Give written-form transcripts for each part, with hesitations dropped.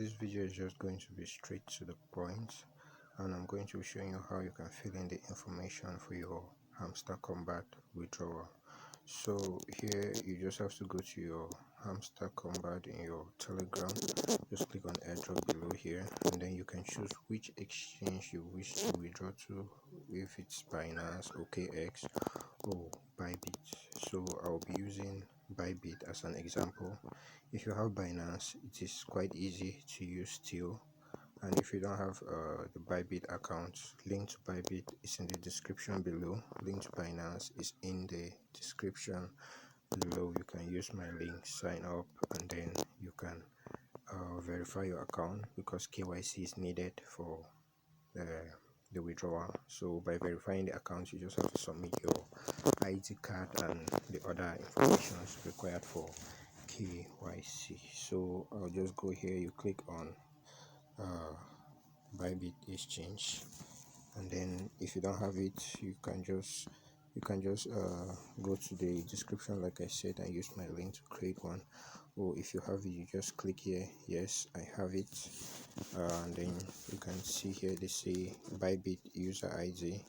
This video is just going to be straight to the point, and I'm going to be showing you how you can fill in the information for your Hamster Combat withdrawal. So here you just have to go to your Hamster Combat in your Telegram. Just click on airdrop below here, and then you can choose which exchange you wish to withdraw to, if it's Binance, OKX, or Bybit. So I'll be using Bybit as an example. If you have Binance, it is quite easy to use still, and if you don't have the Bybit account, link to Bybit is in the description below. Link to Binance is in the description below. You can use my link, sign up, and then you can verify your account, because KYC is needed for the withdrawal. So by verifying the account, you just have to submit your ID card and the other information required for KYC. So I'll just go here, you click on Bybit exchange, and then if you don't have it, you can just go to the description like I said and use my link to create one. Or if you have it, you just click here, yes, I have it, and then you can see here they say Bybit user ID,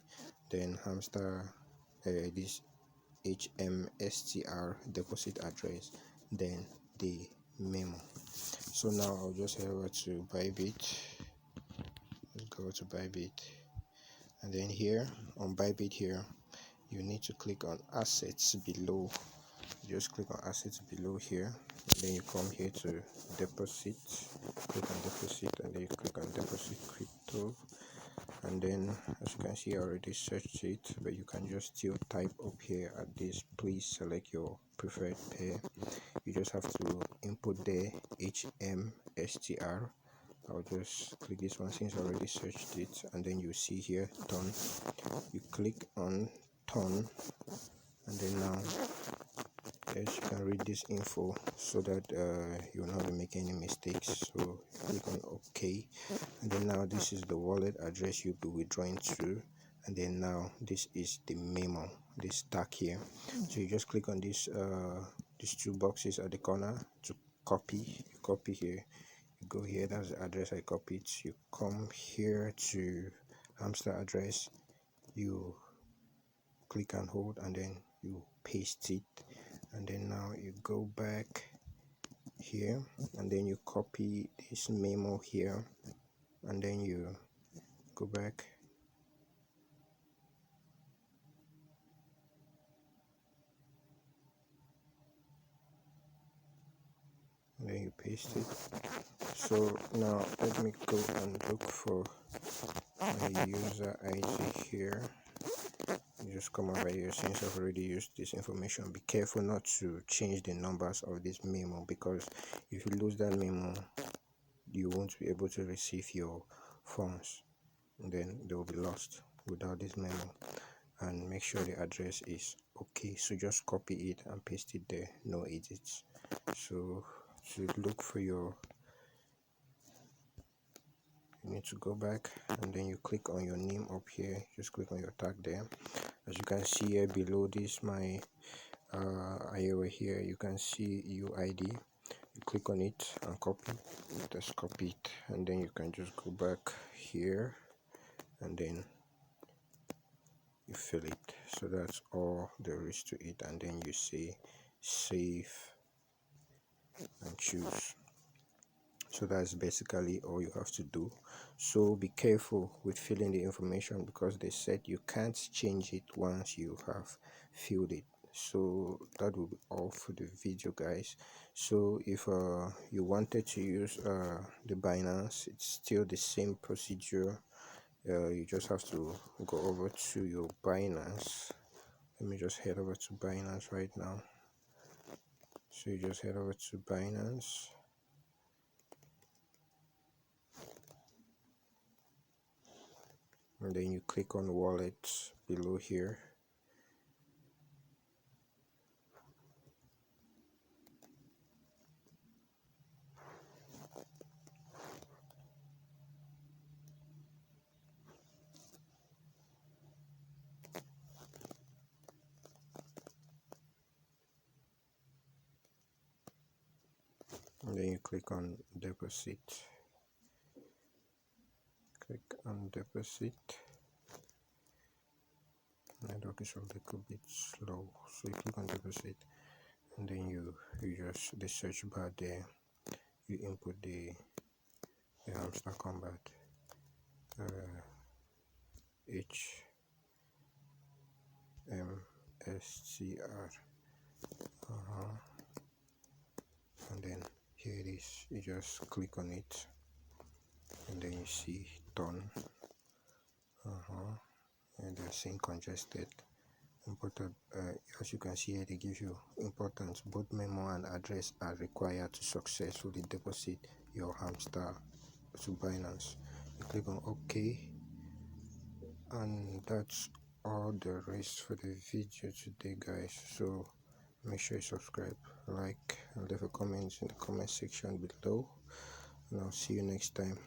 then Hamster this HMSTR deposit address, then the memo. So now I'll just head over to Bybit. Let's go to Bybit, and then here on Bybit here you need to click on assets below. Just click on assets below here, then you come here to deposit, click on deposit, and then you click on deposit crypto. And then as you can see, I already searched it, but you can just still type up here at this. Please select your preferred pair. You just have to input the HMSTR. I'll just click this one since I already searched it, and then you see here done. You click on done, and then now yes, you can read this info so that you'll not be making any mistakes. So click on OK, and then now this is the wallet address you'll be withdrawing to, and then now this is the memo, this stack here. So you just click on these two boxes at the corner to copy. You copy here, you go here, that's the address I copied. You come here to Hamster address, you click and hold, and then you paste it, and then now you go back here, and then you copy this memo here, and then you go back, and then you paste it. So now let me go and look for my user ID here. You just come over here. Since I've already used this information, be careful not to change the numbers of this memo, because if you lose that memo, you won't be able to receive your funds, and then they will be lost without this memo. And make sure the address is okay, so just copy it and paste it there, no edits. So to look for your, you need to go back, and then you click on your name up here, just click on your tag there. As you can see here below this, my IO here, you can see UID. You click on it and copy, just copy it, and then you can just go back here, and then you fill it. So that's all there is to it, and then you say save and choose. So that's basically all you have to do. So be careful with filling the information, because they said you can't change it once you have filled it. So that will be all for the video, guys. So if you wanted to use the Binance, it's still the same procedure. You just have to go over to your Binance. Let me just head over to Binance right now. So you just head over to Binance, and then you click on wallets below here. And then you click on deposit. click on deposit. Network is a little bit slow, so you click on deposit, and then you just the search bar there, you input the hamster combat HMSCR, and then here it is. You just click on it, and then you see done, and then saying congested. Important, as you can see here, they give you important. Both memo and address are required to successfully deposit your hamster to Binance. You click on OK, and that's all there is for the video today, guys. So make sure you subscribe, like, and leave a comment in the comment section below, and I'll see you next time.